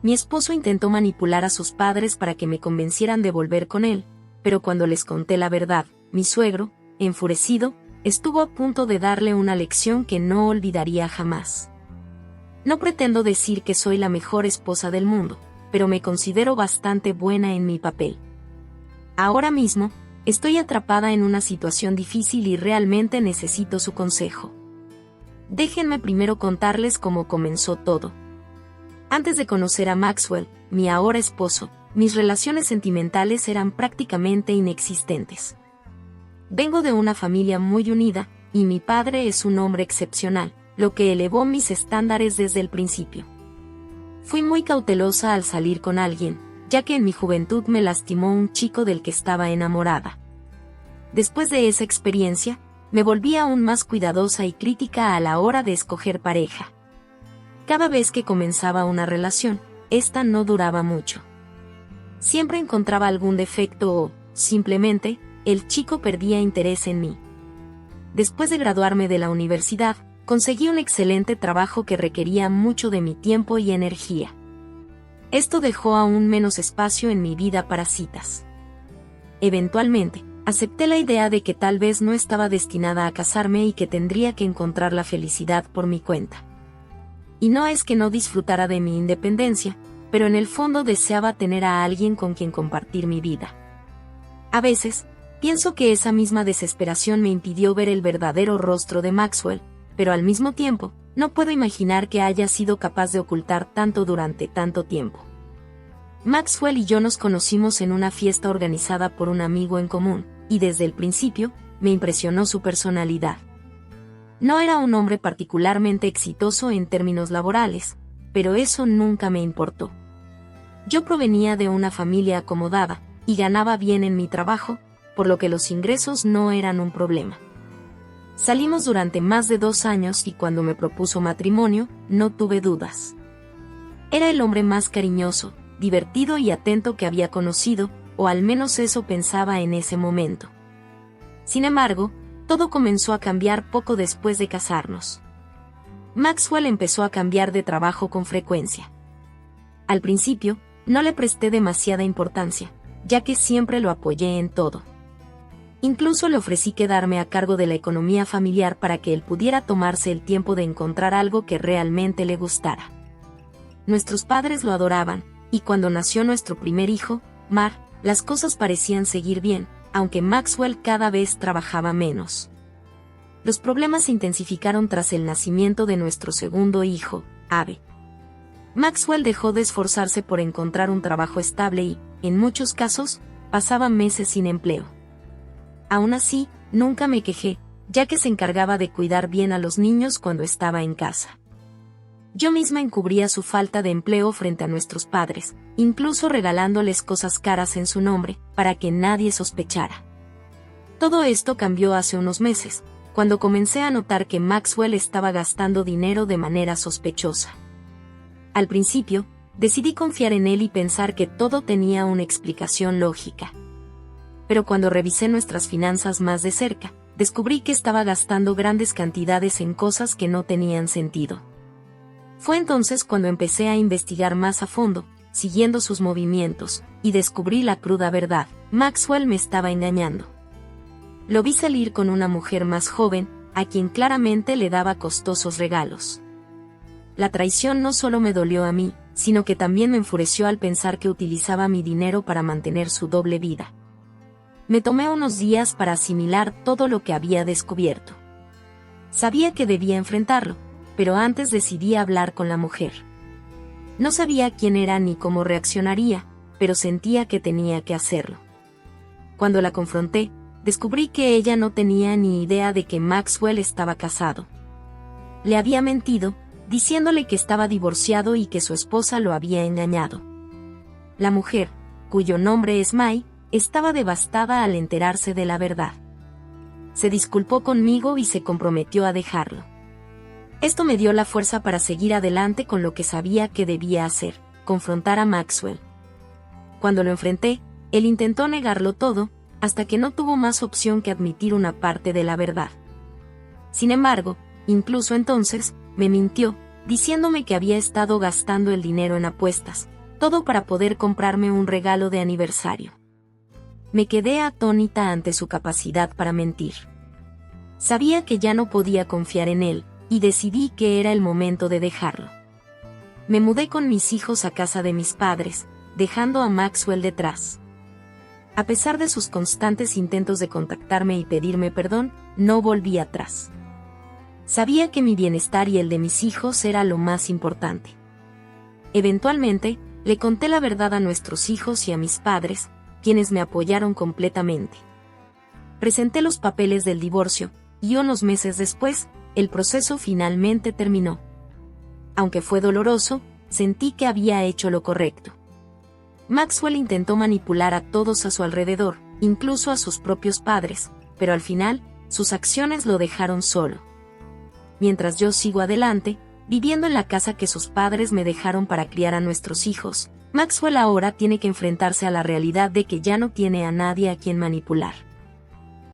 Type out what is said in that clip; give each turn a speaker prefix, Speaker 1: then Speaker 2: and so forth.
Speaker 1: Mi esposo intentó manipular a sus padres para que me convencieran de volver con él, pero cuando les conté la verdad, mi suegro, enfurecido, estuvo a punto de darle una lección que no olvidaría jamás. No pretendo decir que soy la mejor esposa del mundo, pero me considero bastante buena en mi papel. Ahora mismo, estoy atrapada en una situación difícil y realmente necesito su consejo. Déjenme primero contarles cómo comenzó todo. Antes de conocer a Maxwell, mi ahora esposo, mis relaciones sentimentales eran prácticamente inexistentes. Vengo de una familia muy unida, y mi padre es un hombre excepcional, lo que elevó mis estándares desde el principio. Fui muy cautelosa al salir con alguien, ya que en mi juventud me lastimó un chico del que estaba enamorada. Después de esa experiencia, me volví aún más cuidadosa y crítica a la hora de escoger pareja. Cada vez que comenzaba una relación, esta no duraba mucho. Siempre encontraba algún defecto o, simplemente, el chico perdía interés en mí. Después de graduarme de la universidad, conseguí un excelente trabajo que requería mucho de mi tiempo y energía. Esto dejó aún menos espacio en mi vida para citas. Eventualmente, acepté la idea de que tal vez no estaba destinada a casarme y que tendría que encontrar la felicidad por mi cuenta. Y no es que no disfrutara de mi independencia, pero en el fondo deseaba tener a alguien con quien compartir mi vida. A veces, pienso que esa misma desesperación me impidió ver el verdadero rostro de Maxwell, pero al mismo tiempo, no puedo imaginar que haya sido capaz de ocultar tanto durante tanto tiempo. Maxwell y yo nos conocimos en una fiesta organizada por un amigo en común, y desde el principio, me impresionó su personalidad. No era un hombre particularmente exitoso en términos laborales, pero eso nunca me importó. Yo provenía de una familia acomodada, y ganaba bien en mi trabajo, por lo que los ingresos no eran un problema. Salimos durante más de 2 años y cuando me propuso matrimonio, no tuve dudas. Era el hombre más cariñoso, divertido y atento que había conocido, o al menos eso pensaba en ese momento. Sin embargo, todo comenzó a cambiar poco después de casarnos. Maxwell empezó a cambiar de trabajo con frecuencia. Al principio, no le presté demasiada importancia, ya que siempre lo apoyé en todo. Incluso le ofrecí quedarme a cargo de la economía familiar para que él pudiera tomarse el tiempo de encontrar algo que realmente le gustara. Nuestros padres lo adoraban, y cuando nació nuestro primer hijo, Mar, las cosas parecían seguir bien, aunque Maxwell cada vez trabajaba menos. Los problemas se intensificaron tras el nacimiento de nuestro segundo hijo, Abe. Maxwell dejó de esforzarse por encontrar un trabajo estable y, en muchos casos, pasaba meses sin empleo. Aún así, nunca me quejé, ya que se encargaba de cuidar bien a los niños cuando estaba en casa. Yo misma encubría su falta de empleo frente a nuestros padres, incluso regalándoles cosas caras en su nombre, para que nadie sospechara. Todo esto cambió hace unos meses, cuando comencé a notar que Maxwell estaba gastando dinero de manera sospechosa. Al principio, decidí confiar en él y pensar que todo tenía una explicación lógica. Pero cuando revisé nuestras finanzas más de cerca, descubrí que estaba gastando grandes cantidades en cosas que no tenían sentido. Fue entonces cuando empecé a investigar más a fondo, siguiendo sus movimientos, y descubrí la cruda verdad: Maxwell me estaba engañando. Lo vi salir con una mujer más joven, a quien claramente le daba costosos regalos. La traición no solo me dolió a mí, sino que también me enfureció al pensar que utilizaba mi dinero para mantener su doble vida. Me tomé unos días para asimilar todo lo que había descubierto. Sabía que debía enfrentarlo, pero antes decidí hablar con la mujer. No sabía quién era ni cómo reaccionaría, pero sentía que tenía que hacerlo. Cuando la confronté, descubrí que ella no tenía ni idea de que Maxwell estaba casado. Le había mentido, diciéndole que estaba divorciado y que su esposa lo había engañado. La mujer, cuyo nombre es Mai, estaba devastada al enterarse de la verdad. Se disculpó conmigo y se comprometió a dejarlo. Esto me dio la fuerza para seguir adelante con lo que sabía que debía hacer: confrontar a Maxwell. Cuando lo enfrenté, él intentó negarlo todo, hasta que no tuvo más opción que admitir una parte de la verdad. Sin embargo, incluso entonces, me mintió, diciéndome que había estado gastando el dinero en apuestas, todo para poder comprarme un regalo de aniversario. Me quedé atónita ante su capacidad para mentir. Sabía que ya no podía confiar en él, y decidí que era el momento de dejarlo. Me mudé con mis hijos a casa de mis padres, dejando a Maxwell detrás. A pesar de sus constantes intentos de contactarme y pedirme perdón, no volví atrás. Sabía que mi bienestar y el de mis hijos era lo más importante. Eventualmente, le conté la verdad a nuestros hijos y a mis padres, quienes me apoyaron completamente. Presenté los papeles del divorcio, y unos meses después, el proceso finalmente terminó. Aunque fue doloroso, sentí que había hecho lo correcto. Maxwell intentó manipular a todos a su alrededor, incluso a sus propios padres, pero al final, sus acciones lo dejaron solo. Mientras yo sigo adelante, viviendo en la casa que sus padres me dejaron para criar a nuestros hijos, Maxwell ahora tiene que enfrentarse a la realidad de que ya no tiene a nadie a quien manipular.